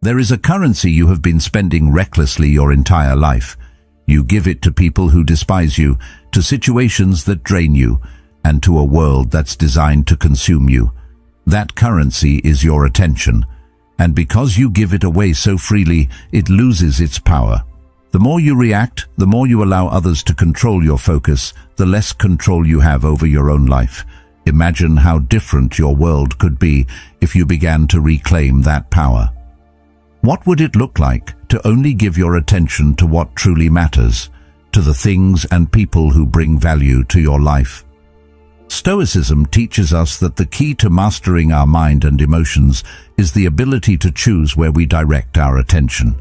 There is a currency you have been spending recklessly your entire life. You give it to people who despise you, to situations that drain you, and to a world that's designed to consume you. That currency is your attention, and because you give it away so freely, it loses its power. The more you react, the more you allow others to control your focus, the less control you have over your own life. Imagine how different your world could be if you began to reclaim that power. What would it look like to only give your attention to what truly matters, to the things and people who bring value to your life? Stoicism teaches us that the key to mastering our mind and emotions is the ability to choose where we direct our attention.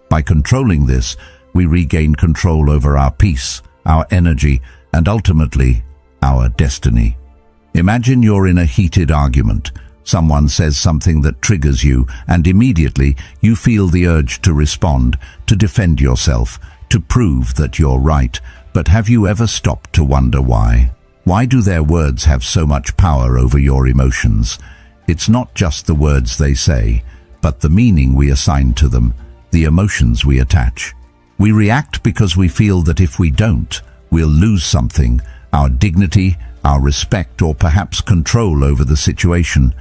By controlling this, we regain control over our peace, our energy, and ultimately, our destiny. Imagine you're in a heated argument. Someone says something that triggers you, and immediately you feel the urge to respond, to defend yourself, to prove that you're right. But have you ever stopped to wonder why? Why do their words have so much power over your emotions? It's not just the words they say, but the meaning we assign to them, the emotions we attach. We react because we feel that if we don't, we'll lose something, our dignity, our respect, or perhaps control over the situation.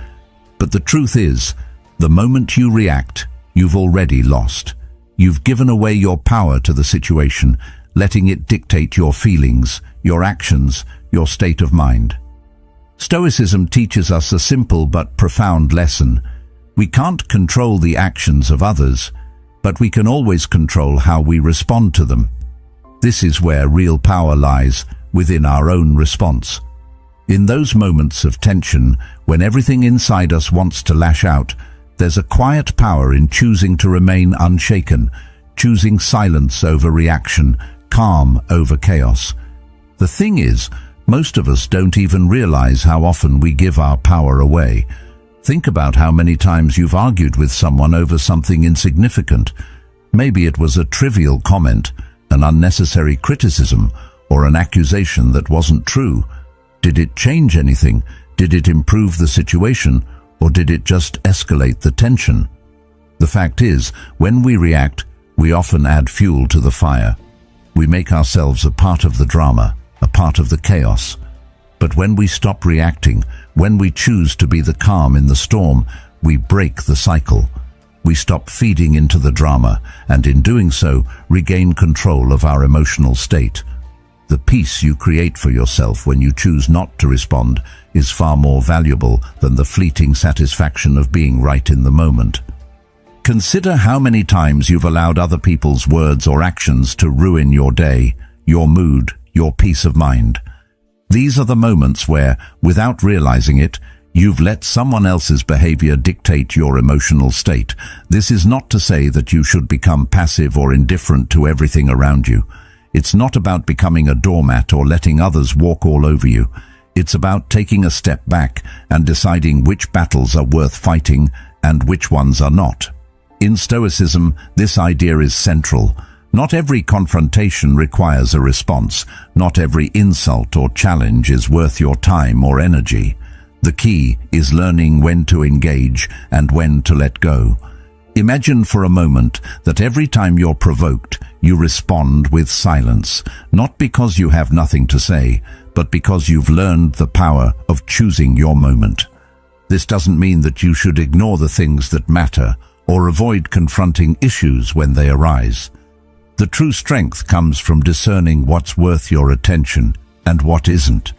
But the truth is, the moment you react, you've already lost. You've given away your power to the situation, letting it dictate your feelings, your actions, your state of mind. Stoicism teaches us a simple but profound lesson. We can't control the actions of others, but we can always control how we respond to them. This is where real power lies, within our own response. In those moments of tension, when everything inside us wants to lash out, there's a quiet power in choosing to remain unshaken, choosing silence over reaction, calm over chaos. The thing is, most of us don't even realize how often we give our power away. Think about how many times you've argued with someone over something insignificant. Maybe it was a trivial comment, an unnecessary criticism, or an accusation that wasn't true. Did it change anything? Did it improve the situation? Or did it just escalate the tension? The fact is, when we react, we often add fuel to the fire. We make ourselves a part of the drama, a part of the chaos. But when we stop reacting, when we choose to be the calm in the storm, we break the cycle. We stop feeding into the drama, and in doing so, regain control of our emotional state. The peace you create for yourself when you choose not to respond is far more valuable than the fleeting satisfaction of being right in the moment. Consider how many times you've allowed other people's words or actions to ruin your day, your mood, your peace of mind. These are the moments where, without realizing it, you've let someone else's behavior dictate your emotional state. This is not to say that you should become passive or indifferent to everything around you. It's not about becoming a doormat or letting others walk all over you. It's about taking a step back and deciding which battles are worth fighting and which ones are not. In Stoicism, this idea is central. Not every confrontation requires a response. Not every insult or challenge is worth your time or energy. The key is learning when to engage and when to let go. Imagine for a moment that every time you're provoked, you respond with silence, not because you have nothing to say, but because you've learned the power of choosing your moment. This doesn't mean that you should ignore the things that matter or avoid confronting issues when they arise. The true strength comes from discerning what's worth your attention and what isn't.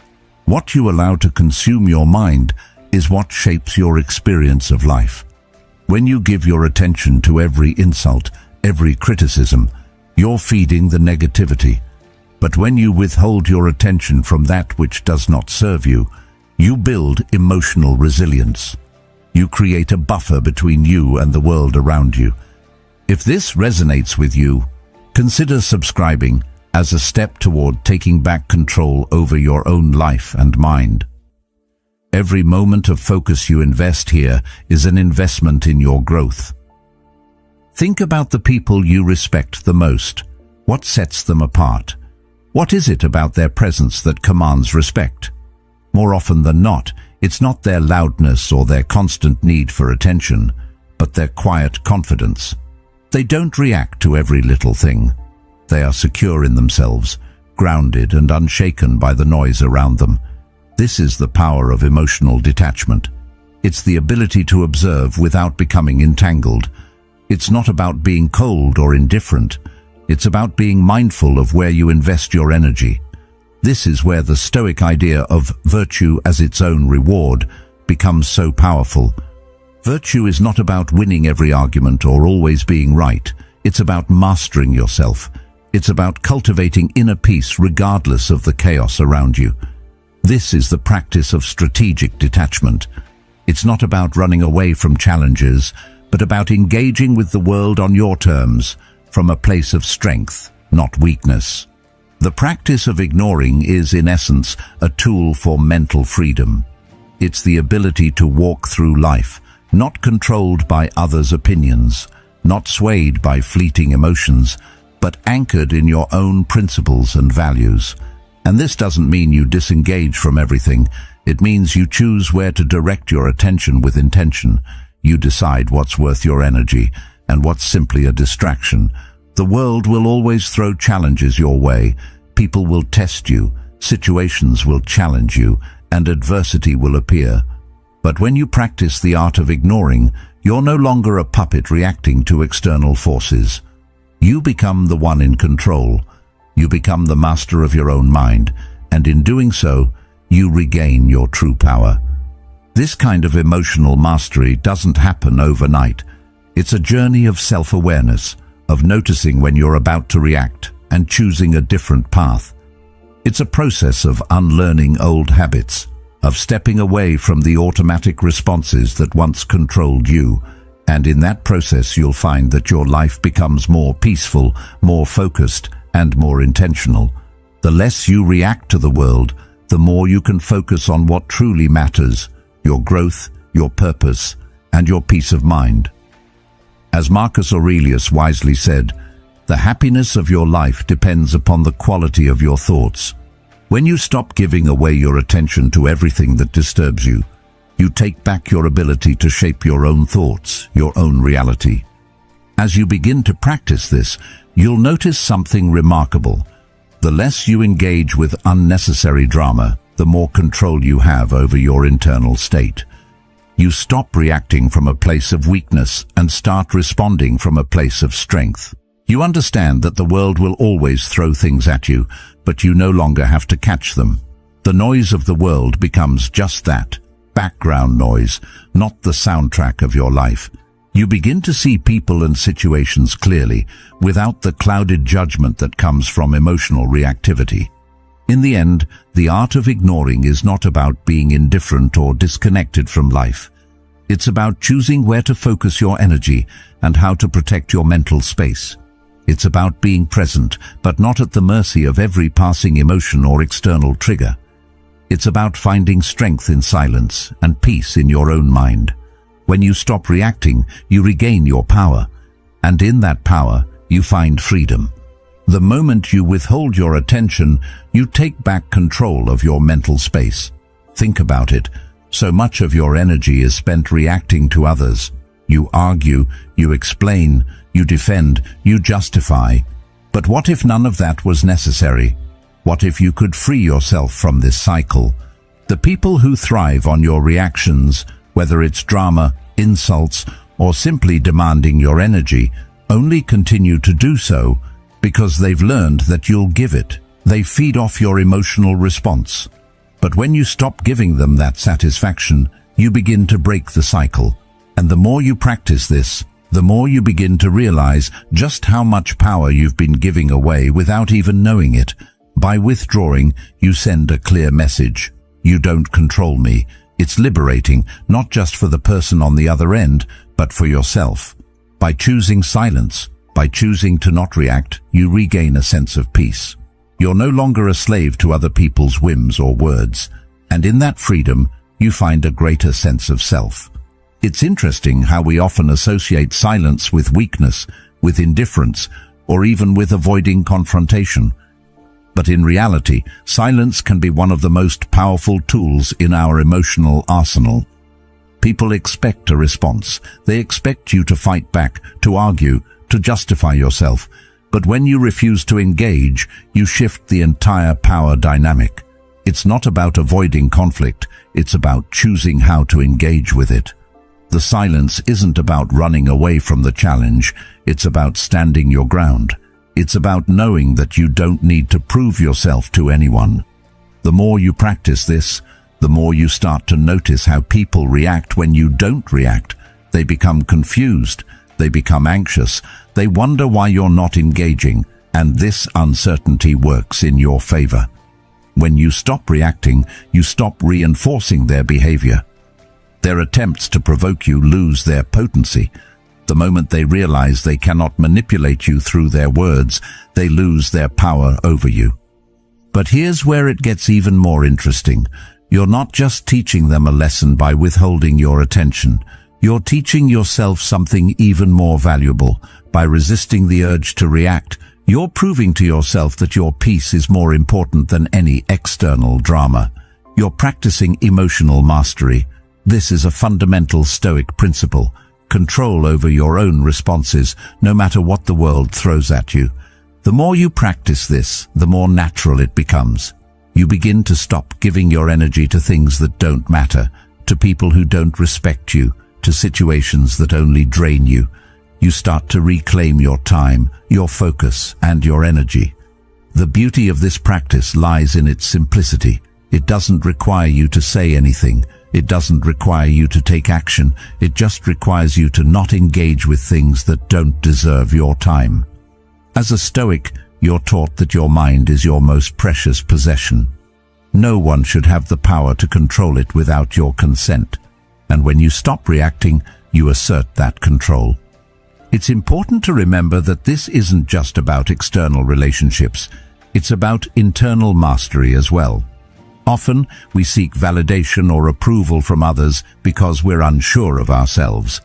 What you allow to consume your mind is what shapes your experience of life. When you give your attention to every insult, every criticism, you're feeding the negativity. But when you withhold your attention from that which does not serve you, you build emotional resilience. You create a buffer between you and the world around you. If this resonates with you, consider subscribing as a step toward taking back control over your own life and mind. Every moment of focus you invest here is an investment in your growth. Think about the people you respect the most. What sets them apart? What is it about their presence that commands respect? More often than not, it's not their loudness or their constant need for attention. but their quiet confidence. They don't react to every little thing. They are secure in themselves, grounded and unshaken by the noise around them. This is the power of emotional detachment. It's the ability to observe without becoming entangled. It's not about being cold or indifferent. It's about being mindful of where you invest your energy. This is where the Stoic idea of virtue as its own reward becomes so powerful. Virtue is not about winning every argument or always being right. It's about mastering yourself. It's about cultivating inner peace regardless of the chaos around you. This is the practice of strategic detachment. It's not about running away from challenges, but about engaging with the world on your terms, from a place of strength, not weakness. The practice of ignoring is, in essence, a tool for mental freedom. It's the ability to walk through life, not controlled by others' opinions, not swayed by fleeting emotions, but anchored in your own principles and values. And this doesn't mean you disengage from everything. It means you choose where to direct your attention with intention. You decide what's worth your energy and what's simply a distraction. The world will always throw challenges your way. People will test you, situations will challenge you, and adversity will appear. But when you practice the art of ignoring, you're no longer a puppet reacting to external forces. You become the one in control. You become the master of your own mind, and in doing so, you regain your true power. This kind of emotional mastery doesn't happen overnight. It's a journey of self-awareness, of noticing when you're about to react and choosing a different path. It's a process of unlearning old habits, of stepping away from the automatic responses that once controlled you, and in that process you'll find that your life becomes more peaceful, more focused, and more intentional. The less you react to the world, the more you can focus on what truly matters, your growth, your purpose, and your peace of mind. As Marcus Aurelius wisely said, the happiness of your life depends upon the quality of your thoughts. When you stop giving away your attention to everything that disturbs you, you take back your ability to shape your own thoughts, your own reality. As you begin to practice this, you'll notice something remarkable. The less you engage with unnecessary drama, the more control you have over your internal state. You stop reacting from a place of weakness and start responding from a place of strength. You understand that the world will always throw things at you, but you no longer have to catch them. The noise of the world becomes just that, background noise, not the soundtrack of your life. You begin to see people and situations clearly, without the clouded judgment that comes from emotional reactivity. In the end, the art of ignoring is not about being indifferent or disconnected from life. It's about choosing where to focus your energy and how to protect your mental space. It's about being present, but not at the mercy of every passing emotion or external trigger. It's about finding strength in silence and peace in your own mind. When you stop reacting, you regain your power, and in that power, you find freedom. The moment you withhold your attention, you take back control of your mental space. Think about it. So much of your energy is spent reacting to others. You argue, you explain, you defend, you justify. But what if none of that was necessary? What if you could free yourself from this cycle? The people who thrive on your reactions, whether it's drama, insults, or simply demanding your energy, only continue to do so because they've learned that you'll give it. They feed off your emotional response. But when you stop giving them that satisfaction, you begin to break the cycle. And the more you practice this, the more you begin to realize just how much power you've been giving away without even knowing it. By withdrawing, you send a clear message. You don't control me. It's liberating, not just for the person on the other end, but for yourself. By choosing silence, by choosing to not react, you regain a sense of peace. You're no longer a slave to other people's whims or words, and in that freedom, you find a greater sense of self. It's interesting how we often associate silence with weakness, with indifference, or even with avoiding confrontation. But in reality, silence can be one of the most powerful tools in our emotional arsenal. People expect a response. They expect you to fight back, to argue, to justify yourself. But when you refuse to engage, you shift the entire power dynamic. It's not about avoiding conflict, it's about choosing how to engage with it. The silence isn't about running away from the challenge, it's about standing your ground. It's about knowing that you don't need to prove yourself to anyone. The more you practice this, the more you start to notice how people react when you don't react. They become confused, they become anxious, they wonder why you're not engaging, and this uncertainty works in your favor. When you stop reacting, you stop reinforcing their behavior. Their attempts to provoke you lose their potency. The moment they realize they cannot manipulate you through their words, they lose their power over you. But here's where it gets even more interesting. You're not just teaching them a lesson by withholding your attention. You're teaching yourself something even more valuable. By resisting the urge to react, you're proving to yourself that your peace is more important than any external drama. You're practicing emotional mastery. This is a fundamental Stoic principle. Control over your own responses, no matter what the world throws at you. The more you practice this, the more natural it becomes. You begin to stop giving your energy to things that don't matter, to people who don't respect you, to situations that only drain you. You start to reclaim your time, your focus, and your energy. The beauty of this practice lies in its simplicity. It doesn't require you to say anything. It doesn't require you to take action. It just requires you to not engage with things that don't deserve your time. As a Stoic, you're taught that your mind is your most precious possession. No one should have the power to control it without your consent. And when you stop reacting, you assert that control. It's important to remember that this isn't just about external relationships. It's about internal mastery as well. Often, we seek validation or approval from others because we're unsure of ourselves.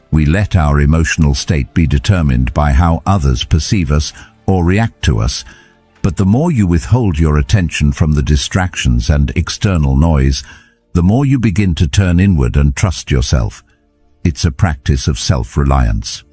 We let our emotional state be determined by how others perceive us or react to us. But the more you withhold your attention from the distractions and external noise, the more you begin to turn inward and trust yourself. It's a practice of self-reliance.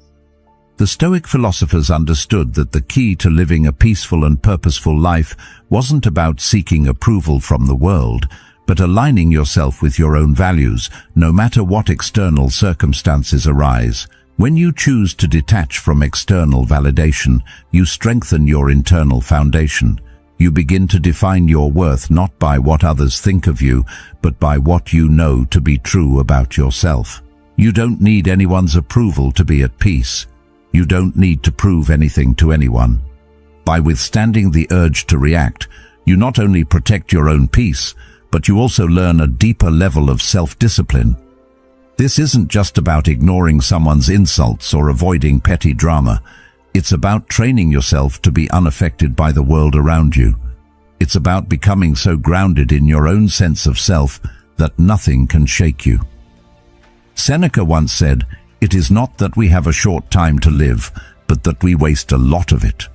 The Stoic philosophers understood that the key to living a peaceful and purposeful life wasn't about seeking approval from the world, but aligning yourself with your own values, no matter what external circumstances arise. When you choose to detach from external validation, you strengthen your internal foundation. You begin to define your worth not by what others think of you, but by what you know to be true about yourself. You don't need anyone's approval to be at peace. You don't need to prove anything to anyone. By withstanding the urge to react, you not only protect your own peace, but you also learn a deeper level of self-discipline. This isn't just about ignoring someone's insults or avoiding petty drama. It's about training yourself to be unaffected by the world around you. It's about becoming so grounded in your own sense of self that nothing can shake you. Seneca once said, "It is not that we have a short time to live, but that we waste a lot of it."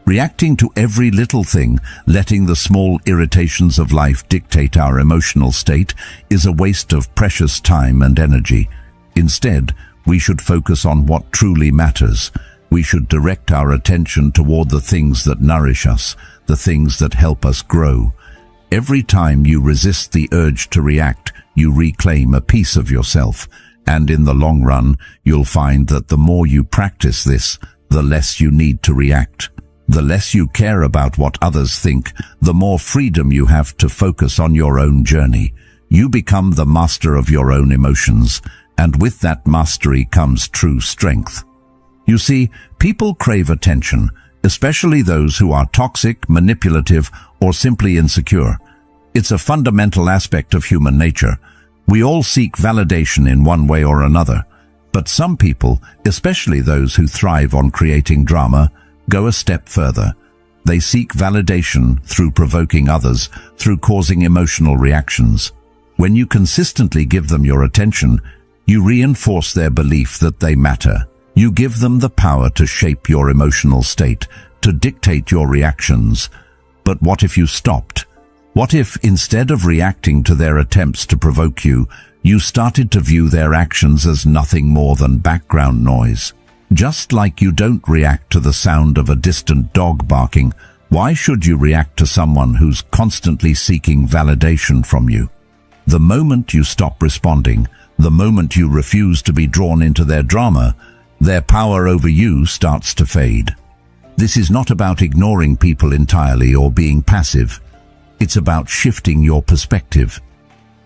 Reacting to every little thing, letting the small irritations of life dictate our emotional state, is a waste of precious time and energy. Instead, we should focus on what truly matters. We should direct our attention toward the things that nourish us, the things that help us grow. Every time you resist the urge to react, you reclaim a piece of yourself. And in the long run, you'll find that the more you practice this, the less you need to react. The less you care about what others think, the more freedom you have to focus on your own journey. You become the master of your own emotions, and with that mastery comes true strength. You see, people crave attention, especially those who are toxic, manipulative, or simply insecure. It's a fundamental aspect of human nature. We all seek validation in one way or another, but some people, especially those who thrive on creating drama, go a step further. They seek validation through provoking others, through causing emotional reactions. When you consistently give them your attention, you reinforce their belief that they matter. You give them the power to shape your emotional state, to dictate your reactions. But what if you stopped? What if, instead of reacting to their attempts to provoke you, You started to view their actions as nothing more than background noise. Just like you don't react to the sound of a distant dog barking, why should you react to someone who's constantly seeking validation from you? The moment you stop responding, the moment you refuse to be drawn into their drama, their power over you starts to fade. This is not about ignoring people entirely or being passive. It's about shifting your perspective.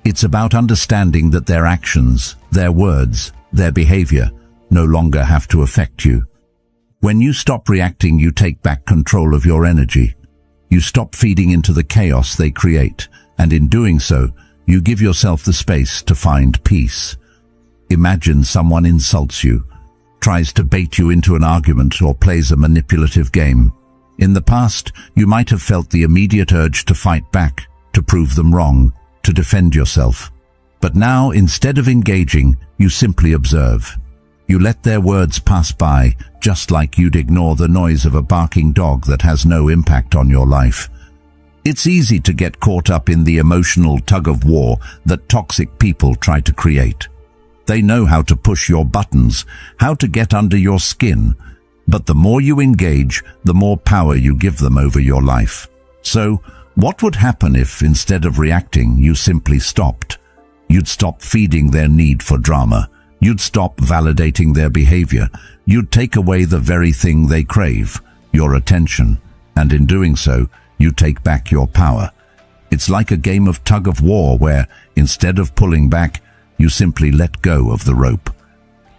It's about understanding that their actions, their words, their behavior no longer have to affect you. When you stop reacting, you take back control of your energy. You stop feeding into the chaos they create, and in doing so, you give yourself the space to find peace. Imagine someone insults you, tries to bait you into an argument, or plays a manipulative game. In the past, you might have felt the immediate urge to fight back, to prove them wrong, to defend yourself. But now, instead of engaging, you simply observe. You let their words pass by, just like you'd ignore the noise of a barking dog that has no impact on your life. It's easy to get caught up in the emotional tug-of-war that toxic people try to create. They know how to push your buttons, how to get under your skin. But the more you engage, the more power you give them over your life. So, what would happen if, instead of reacting, you simply stopped? You'd stop feeding their need for drama. You'd stop validating their behavior. You'd take away the very thing they crave, your attention. And in doing so, you take back your power. It's like a game of tug-of-war where, instead of pulling back, you simply let go of the rope.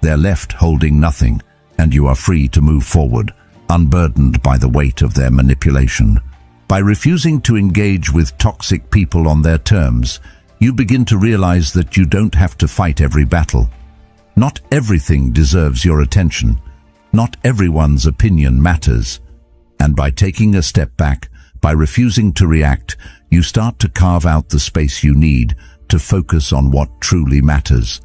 They're left holding nothing, and you are free to move forward, unburdened by the weight of their manipulation. By refusing to engage with toxic people on their terms, you begin to realize that you don't have to fight every battle. Not everything deserves your attention. Not everyone's opinion matters. And by taking a step back, by refusing to react, you start to carve out the space you need to focus on what truly matters.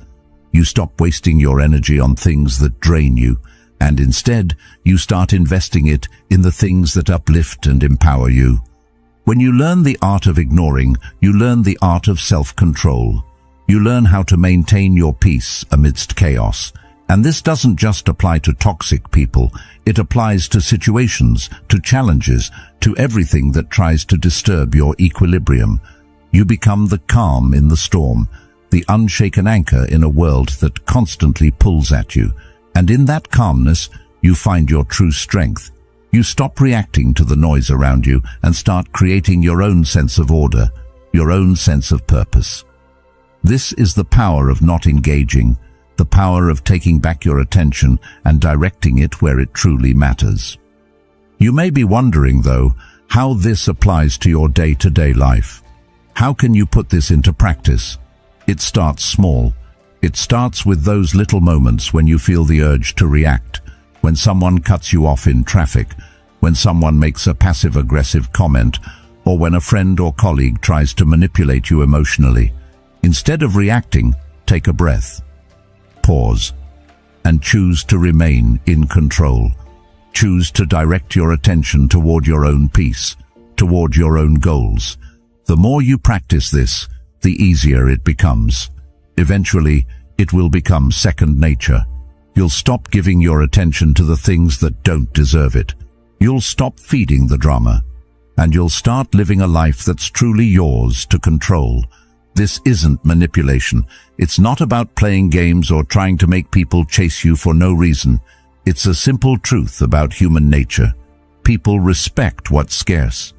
You stop wasting your energy on things that drain you, and instead, you start investing it in the things that uplift and empower you. When you learn the art of ignoring, you learn the art of self-control. You learn how to maintain your peace amidst chaos. And this doesn't just apply to toxic people. It applies to situations, to challenges, to everything that tries to disturb your equilibrium. You become the calm in the storm, the unshaken anchor in a world that constantly pulls at you. And in that calmness, you find your true strength. You stop reacting to the noise around you and start creating your own sense of order, your own sense of purpose. This is the power of not engaging, the power of taking back your attention and directing it where it truly matters. You may be wondering, though, how this applies to your day-to-day life. How can you put this into practice? It starts small. It starts with those little moments when you feel the urge to react, when someone cuts you off in traffic, when someone makes a passive-aggressive comment, or when a friend or colleague tries to manipulate you emotionally. Instead of reacting, take a breath. Pause, and choose to remain in control. Choose to direct your attention toward your own peace, toward your own goals. The more you practice this, the easier it becomes. Eventually, it will become second nature. You'll stop giving your attention to the things that don't deserve it. You'll stop feeding the drama, and you'll start living a life that's truly yours to control. This isn't manipulation. It's not about playing games or trying to make people chase you for no reason. It's a simple truth about human nature. People respect what's scarce.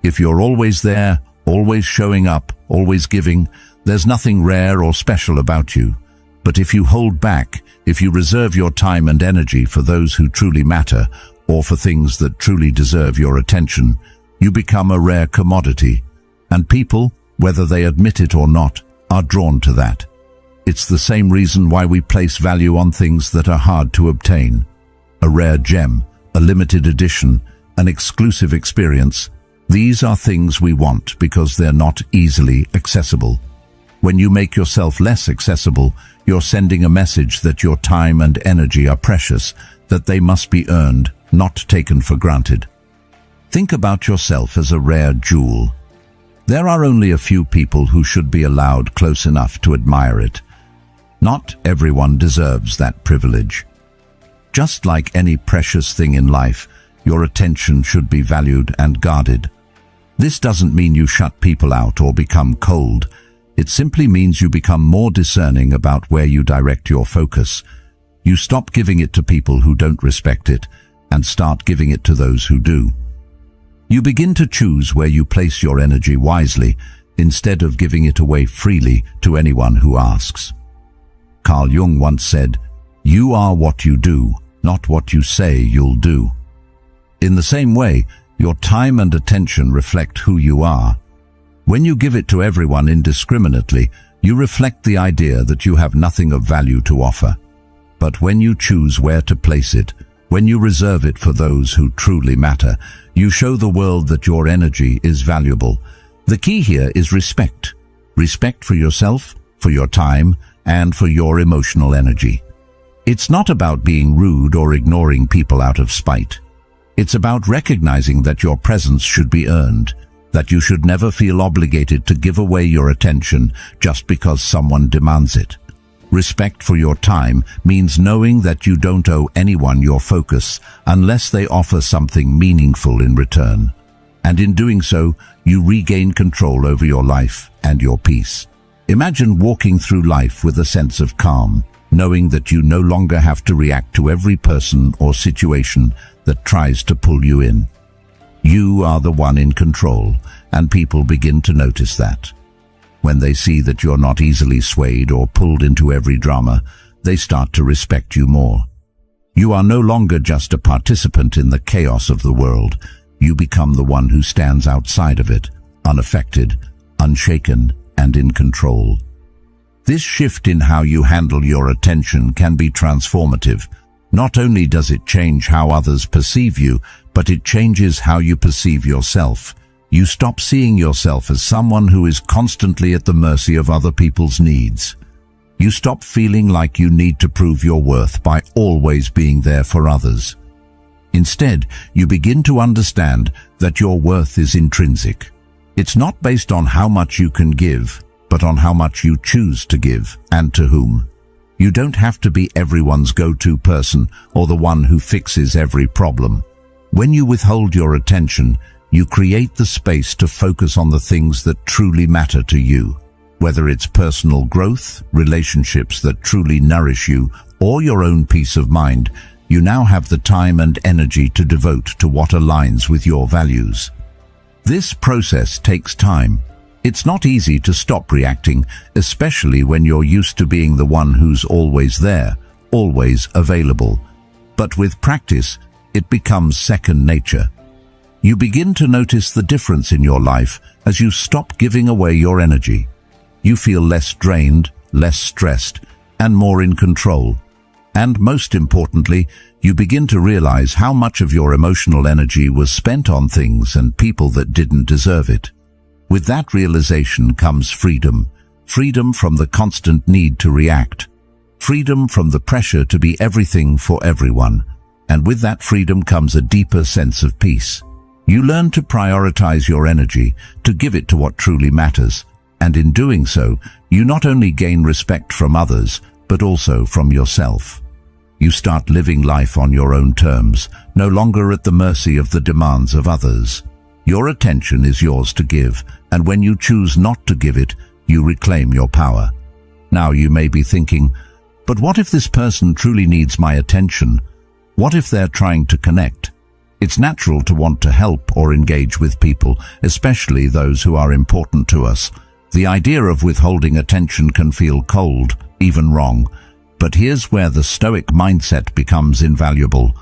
If you're always there, always showing up, always giving, there's nothing rare or special about you. But if you hold back, if you reserve your time and energy for those who truly matter, or for things that truly deserve your attention, you become a rare commodity. And people, whether they admit it or not, are drawn to that. It's the same reason why we place value on things that are hard to obtain. A rare gem, a limited edition, an exclusive experience. These are things we want because they're not easily accessible. When you make yourself less accessible, you're sending a message that your time and energy are precious, that they must be earned, not taken for granted. Think about yourself as a rare jewel. There are only a few people who should be allowed close enough to admire it. Not everyone deserves that privilege. Just like any precious thing in life, your attention should be valued and guarded. This doesn't mean you shut people out or become cold. It simply means you become more discerning about where you direct your focus. You stop giving it to people who don't respect it and start giving it to those who do. You begin to choose where you place your energy wisely instead of giving it away freely to anyone who asks. Carl Jung once said, "You are what you do, not what you say you'll do." In the same way, your time and attention reflect who you are. When you give it to everyone indiscriminately, you reflect the idea that you have nothing of value to offer. But when you choose where to place it, when you reserve it for those who truly matter, you show the world that your energy is valuable. The key here is respect. Respect for yourself, for your time, and for your emotional energy. It's not about being rude or ignoring people out of spite. It's about recognizing that your presence should be earned, that you should never feel obligated to give away your attention just because someone demands it. Respect for your time means knowing that you don't owe anyone your focus unless they offer something meaningful in return. And in doing so, you regain control over your life and your peace. Imagine walking through life with a sense of calm, knowing that you no longer have to react to every person or situation that tries to pull you in. You are the one in control, and people begin to notice that. When they see that you're not easily swayed or pulled into every drama, they start to respect you more. You are no longer just a participant in the chaos of the world. You become the one who stands outside of it, unaffected, unshaken, and in control. This shift in how you handle your attention can be transformative. Not only does it change how others perceive you, but it changes how you perceive yourself. You stop seeing yourself as someone who is constantly at the mercy of other people's needs. You stop feeling like you need to prove your worth by always being there for others. Instead, you begin to understand that your worth is intrinsic. It's not based on how much you can give, but on how much you choose to give and to whom. You don't have to be everyone's go-to person or the one who fixes every problem. When you withhold your attention, you create the space to focus on the things that truly matter to you. Whether it's personal growth, relationships that truly nourish you, or your own peace of mind, you now have the time and energy to devote to what aligns with your values. This process takes time. It's not easy to stop reacting, especially when you're used to being the one who's always there, always available. But with practice, it becomes second nature. You begin to notice the difference in your life as you stop giving away your energy. You feel less drained, less stressed, and more in control. And most importantly, you begin to realize how much of your emotional energy was spent on things and people that didn't deserve it. With that realization comes freedom. Freedom from the constant need to react. Freedom from the pressure to be everything for everyone. And with that freedom comes a deeper sense of peace. You learn to prioritize your energy, to give it to what truly matters, and in doing so, you not only gain respect from others, but also from yourself. You start living life on your own terms, no longer at the mercy of the demands of others. Your attention is yours to give, and when you choose not to give it, you reclaim your power. Now you may be thinking, but what if this person truly needs my attention? What if they're trying to connect? It's natural to want to help or engage with people, especially those who are important to us. The idea of withholding attention can feel cold, even wrong. But here's where the Stoic mindset becomes invaluable.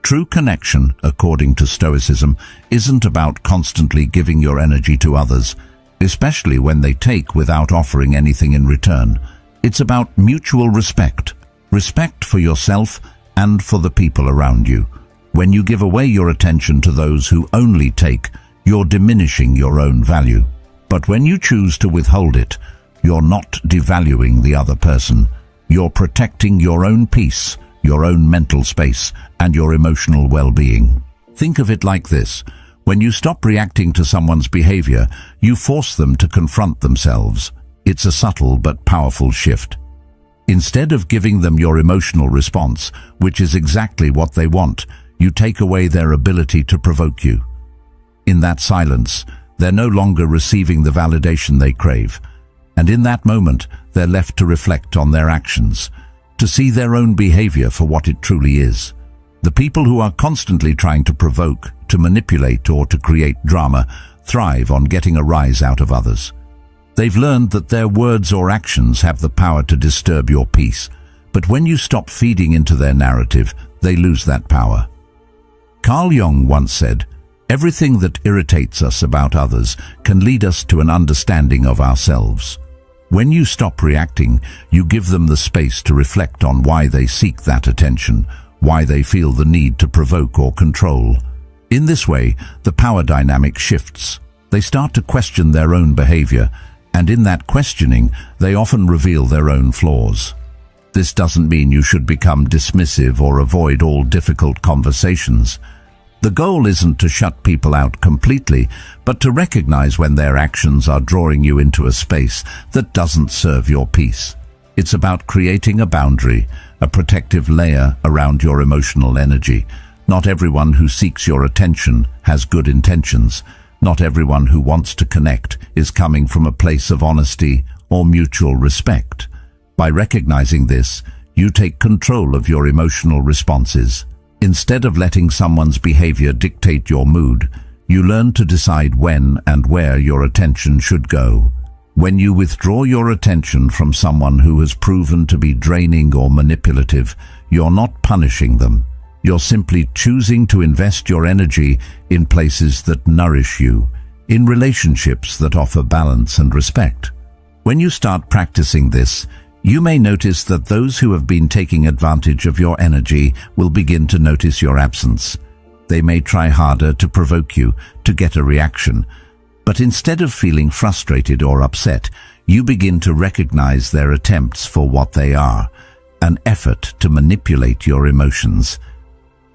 True connection, according to Stoicism, isn't about constantly giving your energy to others, especially when they take without offering anything in return. It's about mutual respect. Respect for yourself and for the people around you. When you give away your attention to those who only take, you're diminishing your own value. But when you choose to withhold it, you're not devaluing the other person. You're protecting your own peace, your own mental space, and your emotional well-being. Think of it like this. When you stop reacting to someone's behavior, you force them to confront themselves. It's a subtle but powerful shift. Instead of giving them your emotional response, which is exactly what they want, you take away their ability to provoke you. In that silence, they're no longer receiving the validation they crave. And in that moment, they're left to reflect on their actions, to see their own behavior for what it truly is. The people who are constantly trying to provoke, to manipulate, or to create drama thrive on getting a rise out of others. They've learned that their words or actions have the power to disturb your peace, but when you stop feeding into their narrative, they lose that power. Carl Jung once said, "Everything that irritates us about others can lead us to an understanding of ourselves." When you stop reacting, you give them the space to reflect on why they seek that attention, why they feel the need to provoke or control. In this way, the power dynamic shifts. They start to question their own behavior, and in that questioning, they often reveal their own flaws. This doesn't mean you should become dismissive or avoid all difficult conversations. The goal isn't to shut people out completely, but to recognize when their actions are drawing you into a space that doesn't serve your peace. It's about creating a boundary, a protective layer around your emotional energy. Not everyone who seeks your attention has good intentions. Not everyone who wants to connect is coming from a place of honesty or mutual respect. By recognizing this, you take control of your emotional responses. Instead of letting someone's behavior dictate your mood, you learn to decide when and where your attention should go. When you withdraw your attention from someone who has proven to be draining or manipulative, you're not punishing them. You're simply choosing to invest your energy in places that nourish you, in relationships that offer balance and respect. When you start practicing this, you may notice that those who have been taking advantage of your energy will begin to notice your absence. They may try harder to provoke you, to get a reaction, but instead of feeling frustrated or upset, you begin to recognize their attempts for what they are, an effort to manipulate your emotions.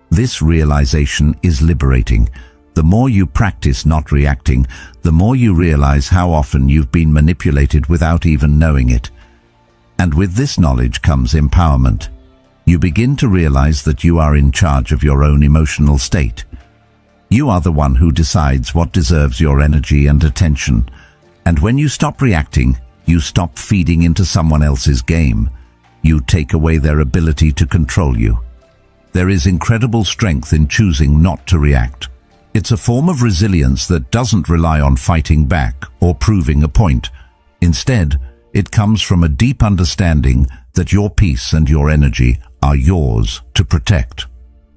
This realization is liberating. The more you practice not reacting, the more you realize how often you've been manipulated without even knowing it. And with this knowledge comes empowerment. You begin to realize that you are in charge of your own emotional state. You are the one who decides what deserves your energy and attention. And when you stop reacting, you stop feeding into someone else's game. You take away their ability to control you. There is incredible strength in choosing not to react. It's a form of resilience that doesn't rely on fighting back or proving a point. Instead, it comes from a deep understanding that your peace and your energy are yours to protect.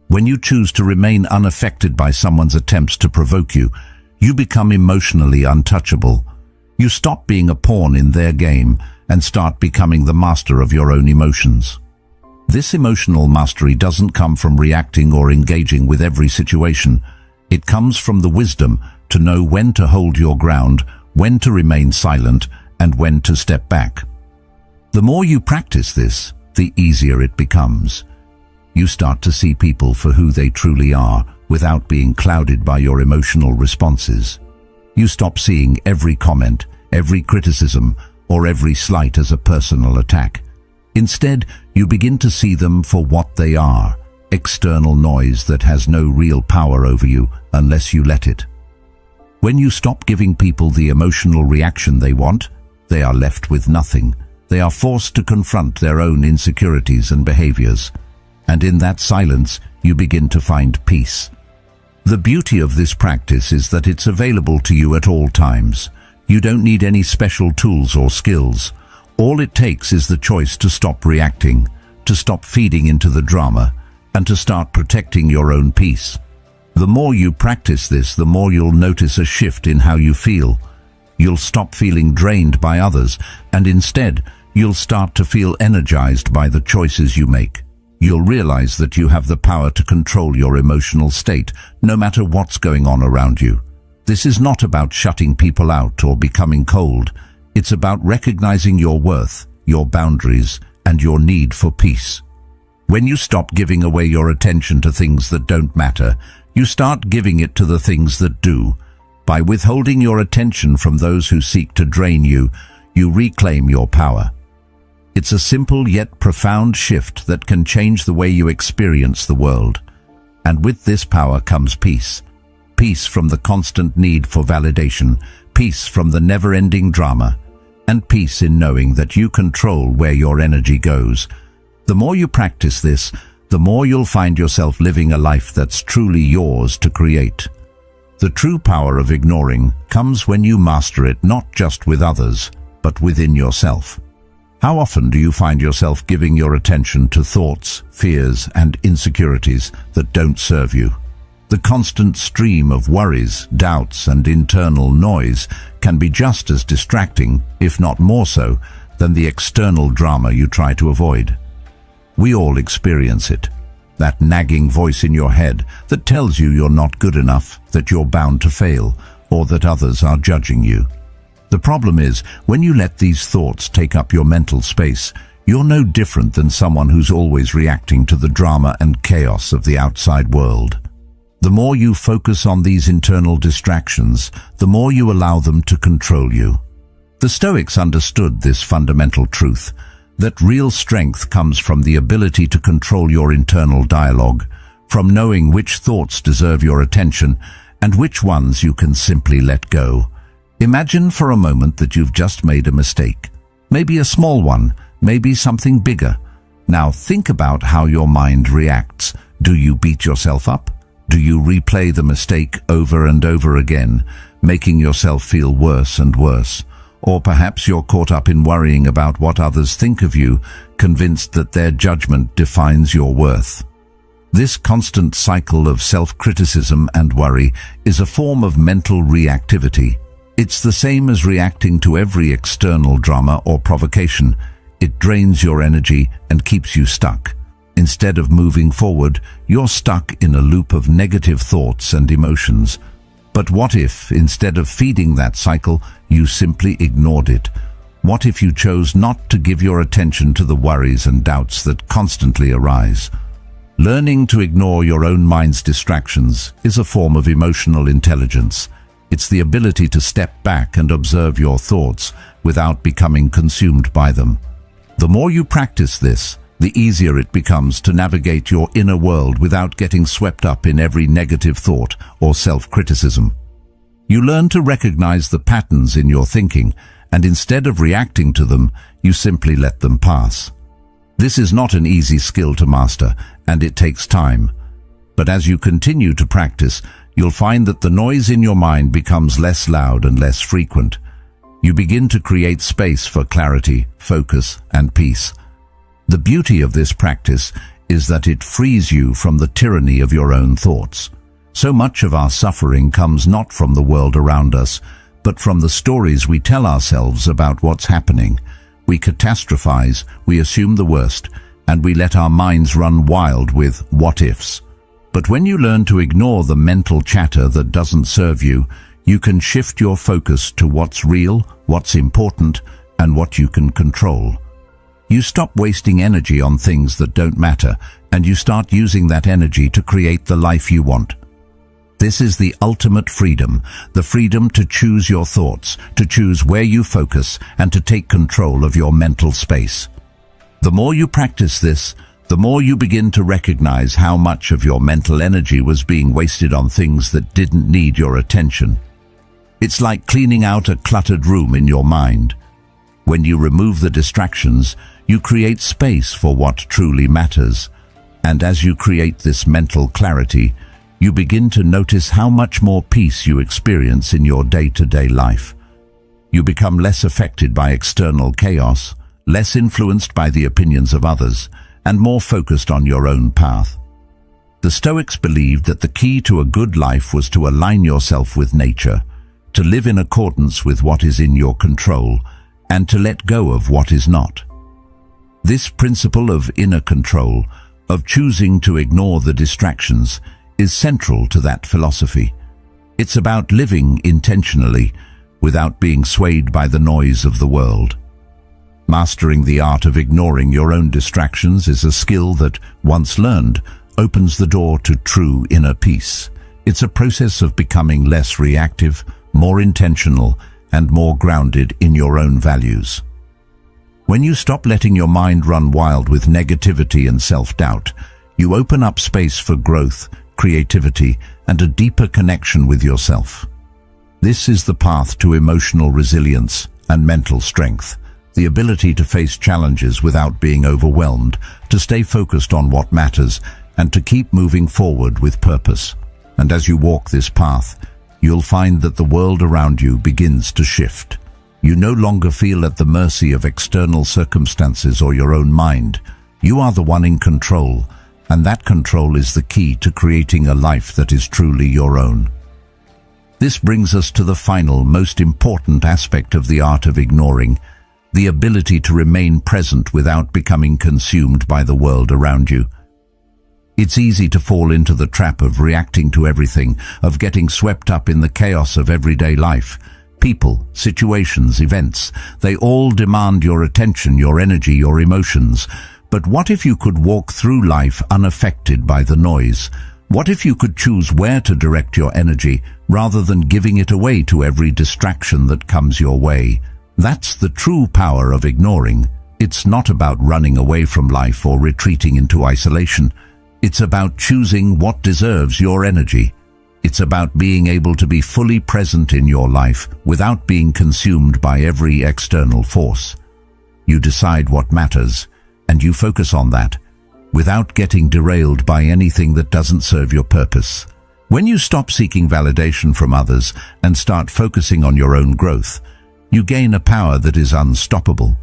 When you choose to remain unaffected by someone's attempts to provoke you, you become emotionally untouchable. You stop being a pawn in their game and start becoming the master of your own emotions. This emotional mastery doesn't come from reacting or engaging with every situation. It comes from the wisdom to know when to hold your ground, when to remain silent, and when to step back. The more you practice this, the easier it becomes. You start to see people for who they truly are without being clouded by your emotional responses. You stop seeing every comment, every criticism, or every slight as a personal attack. Instead, you begin to see them for what they are, external noise that has no real power over you unless you let it. When you stop giving people the emotional reaction they want, they are left with nothing. They are forced to confront their own insecurities and behaviors. And in that silence, you begin to find peace. The beauty of this practice is that it's available to you at all times. You don't need any special tools or skills. All it takes is the choice to stop reacting, to stop feeding into the drama, and to start protecting your own peace. The more you practice this, the more you'll notice a shift in how you feel. You'll stop feeling drained by others, and instead, you'll start to feel energized by the choices you make. You'll realize that you have the power to control your emotional state, no matter what's going on around you. This is not about shutting people out or becoming cold. It's about recognizing your worth, your boundaries, and your need for peace. When you stop giving away your attention to things that don't matter, You start giving it to the things that do. By withholding your attention from those who seek to drain you, you reclaim your power. It's a simple yet profound shift that can change the way you experience the world. And with this power comes peace. Peace from the constant need for validation, peace from the never-ending drama, and peace in knowing that you control where your energy goes. The more you practice this, the more you'll find yourself living a life that's truly yours to create. The true power of ignoring comes when you master it not just with others, but within yourself. How often do you find yourself giving your attention to thoughts, fears, and insecurities that don't serve you? The constant stream of worries, doubts, and internal noise can be just as distracting, if not more so, than the external drama you try to avoid. We all experience it. That nagging voice in your head that tells you you're not good enough, that you're bound to fail, or that others are judging you. The problem is, when you let these thoughts take up your mental space, you're no different than someone who's always reacting to the drama and chaos of the outside world. The more you focus on these internal distractions, the more you allow them to control you. The Stoics understood this fundamental truth, that real strength comes from the ability to control your internal dialogue, from knowing which thoughts deserve your attention and which ones you can simply let go. Imagine for a moment that you've just made a mistake. Maybe a small one, maybe something bigger. Now think about how your mind reacts. Do you beat yourself up? Do you replay the mistake over and over again, making yourself feel worse and worse? Or perhaps you're caught up in worrying about what others think of you, convinced that their judgment defines your worth. This constant cycle of self-criticism and worry is a form of mental reactivity. It's the same as reacting to every external drama or provocation. It drains your energy and keeps you stuck. Instead of moving forward, you're stuck in a loop of negative thoughts and emotions. But what if, instead of feeding that cycle, you simply ignored it? What if you chose not to give your attention to the worries and doubts that constantly arise? Learning to ignore your own mind's distractions is a form of emotional intelligence. It's the ability to step back and observe your thoughts without becoming consumed by them. The more you practice this, the easier it becomes to navigate your inner world without getting swept up in every negative thought or self-criticism. You learn to recognize the patterns in your thinking, and instead of reacting to them, you simply let them pass. This is not an easy skill to master, and it takes time. But as you continue to practice, you'll find that the noise in your mind becomes less loud and less frequent. You begin to create space for clarity, focus, and peace. The beauty of this practice is that it frees you from the tyranny of your own thoughts. So much of our suffering comes not from the world around us, but from the stories we tell ourselves about what's happening. We catastrophize, we assume the worst, and we let our minds run wild with what-ifs. But when you learn to ignore the mental chatter that doesn't serve you, you can shift your focus to what's real, what's important, and what you can control. You stop wasting energy on things that don't matter, and you start using that energy to create the life you want. This is the ultimate freedom, the freedom to choose your thoughts, to choose where you focus, and to take control of your mental space. The more you practice this, the more you begin to recognize how much of your mental energy was being wasted on things that didn't need your attention. It's like cleaning out a cluttered room in your mind. When you remove the distractions, you create space for what truly matters. And as you create this mental clarity, you begin to notice how much more peace you experience in your day-to-day life. You become less affected by external chaos, less influenced by the opinions of others, and more focused on your own path. The Stoics believed that the key to a good life was to align yourself with nature, to live in accordance with what is in your control, and to let go of what is not. This principle of inner control, of choosing to ignore the distractions, is central to that philosophy. It's about living intentionally, without being swayed by the noise of the world. Mastering the art of ignoring your own distractions is a skill that, once learned, opens the door to true inner peace. It's a process of becoming less reactive, more intentional, and more grounded in your own values. When you stop letting your mind run wild with negativity and self-doubt, you open up space for growth, creativity, and a deeper connection with yourself. This is the path to emotional resilience and mental strength, the ability to face challenges without being overwhelmed, to stay focused on what matters, and to keep moving forward with purpose. And as you walk this path, you'll find that the world around you begins to shift. You no longer feel at the mercy of external circumstances or your own mind. You are the one in control, and that control is the key to creating a life that is truly your own. This brings us to the final, most important aspect of the art of ignoring, the ability to remain present without becoming consumed by the world around you. It's easy to fall into the trap of reacting to everything, of getting swept up in the chaos of everyday life. People, situations, events, they all demand your attention, your energy, your emotions. But what if you could walk through life unaffected by the noise? What if you could choose where to direct your energy rather than giving it away to every distraction that comes your way? That's the true power of ignoring. It's not about running away from life or retreating into isolation. It's about choosing what deserves your energy. It's about being able to be fully present in your life without being consumed by every external force. You decide what matters, and you focus on that, without getting derailed by anything that doesn't serve your purpose. When you stop seeking validation from others and start focusing on your own growth, you gain a power that is unstoppable.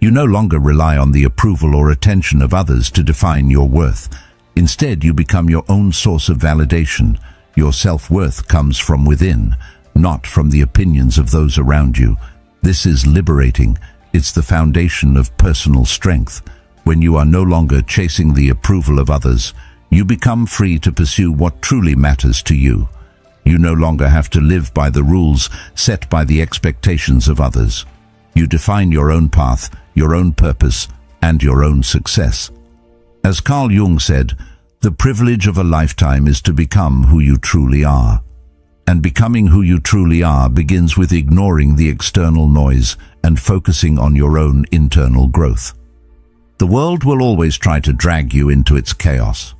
You no longer rely on the approval or attention of others to define your worth. Instead, you become your own source of validation. Your self-worth comes from within, not from the opinions of those around you. This is liberating. It's the foundation of personal strength. When you are no longer chasing the approval of others, you become free to pursue what truly matters to you. You no longer have to live by the rules set by the expectations of others. You define your own path, your own purpose, and your own success. As Carl Jung said, the privilege of a lifetime is to become who you truly are. And becoming who you truly are begins with ignoring the external noise and focusing on your own internal growth. The world will always try to drag you into its chaos.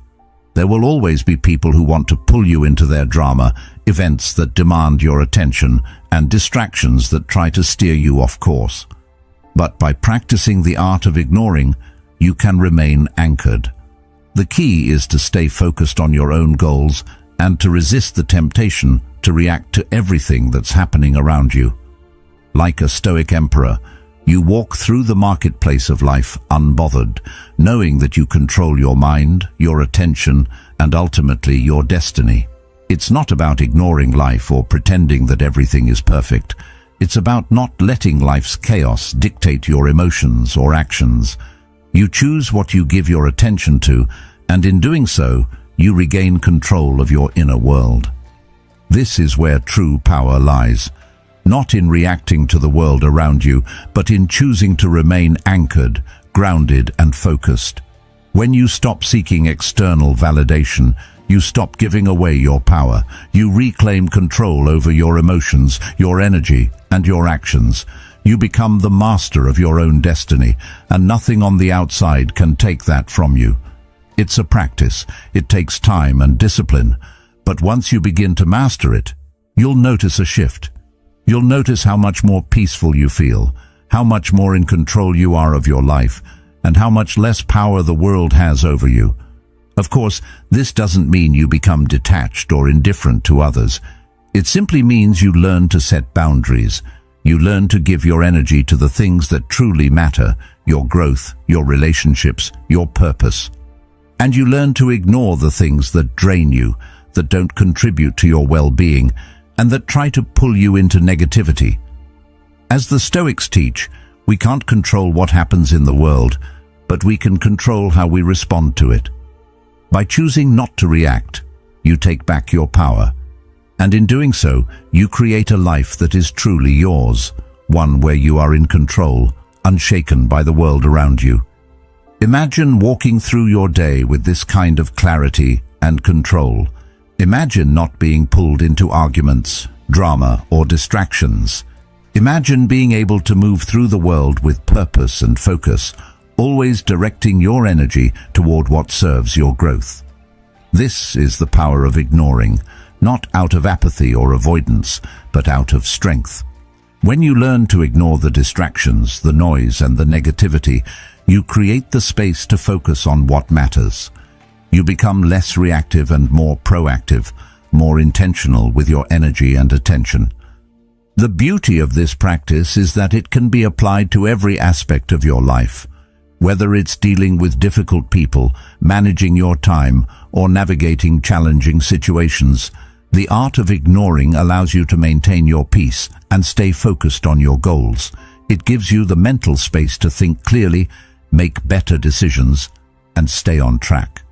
There will always be people who want to pull you into their drama, events that demand your attention, and distractions that try to steer you off course. But by practicing the art of ignoring, you can remain anchored. The key is to stay focused on your own goals and to resist the temptation to react to everything that's happening around you. Like a Stoic emperor, you walk through the marketplace of life unbothered, knowing that you control your mind, your attention, and ultimately your destiny. It's not about ignoring life or pretending that everything is perfect. It's about not letting life's chaos dictate your emotions or actions. You choose what you give your attention to, and in doing so, you regain control of your inner world. This is where true power lies, not in reacting to the world around you, but in choosing to remain anchored, grounded, and focused. When you stop seeking external validation, you stop giving away your power. You reclaim control over your emotions, your energy, and your actions. You become the master of your own destiny, and nothing on the outside can take that from you. It's a practice. It takes time and discipline. But once you begin to master it, you'll notice a shift. You'll notice how much more peaceful you feel, how much more in control you are of your life, and how much less power the world has over you. Of course, this doesn't mean you become detached or indifferent to others. It simply means you learn to set boundaries. You learn to give your energy to the things that truly matter, your growth, your relationships, your purpose. And you learn to ignore the things that drain you, that don't contribute to your well-being, and that try to pull you into negativity. As the Stoics teach, we can't control what happens in the world, but we can control how we respond to it. By choosing not to react, you take back your power. And in doing so, you create a life that is truly yours, one where you are in control, unshaken by the world around you. Imagine walking through your day with this kind of clarity and control. Imagine not being pulled into arguments, drama, or distractions. Imagine being able to move through the world with purpose and focus, always directing your energy toward what serves your growth. This is the power of ignoring, not out of apathy or avoidance, but out of strength. When you learn to ignore the distractions, the noise, and the negativity, you create the space to focus on what matters. You become less reactive and more proactive, more intentional with your energy and attention. The beauty of this practice is that it can be applied to every aspect of your life. Whether it's dealing with difficult people, managing your time, or navigating challenging situations, the art of ignoring allows you to maintain your peace and stay focused on your goals. It gives you the mental space to think clearly, make better decisions, and stay on track.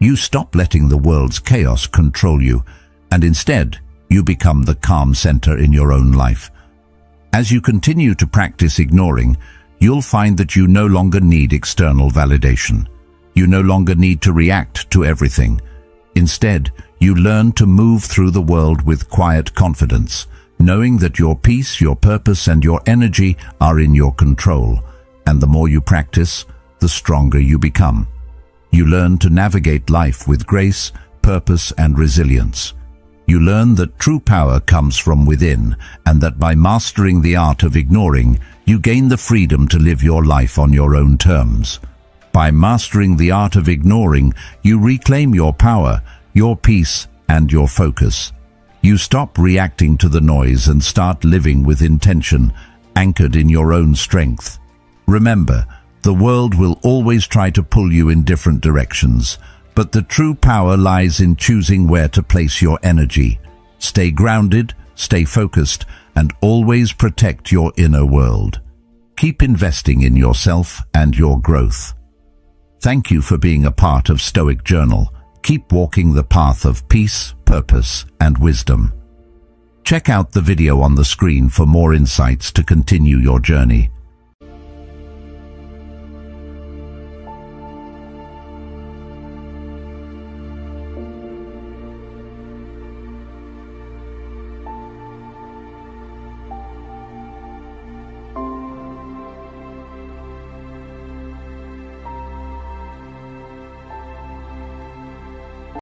You stop letting the world's chaos control you, and instead, you become the calm center in your own life. As you continue to practice ignoring, you'll find that you no longer need external validation. You no longer need to react to everything. Instead, you learn to move through the world with quiet confidence, knowing that your peace, your purpose, and your energy are in your control. And the more you practice, the stronger you become. You learn to navigate life with grace, purpose, and resilience. You learn that true power comes from within, and that by mastering the art of ignoring, you gain the freedom to live your life on your own terms. By mastering the art of ignoring, you reclaim your power, your peace, and your focus. You stop reacting to the noise and start living with intention, anchored in your own strength. Remember, the world will always try to pull you in different directions, but the true power lies in choosing where to place your energy. Stay grounded, stay focused, and always protect your inner world. Keep investing in yourself and your growth. Thank you for being a part of Stoic Journal. Keep walking the path of peace, purpose, and wisdom. Check out the video on the screen for more insights to continue your journey.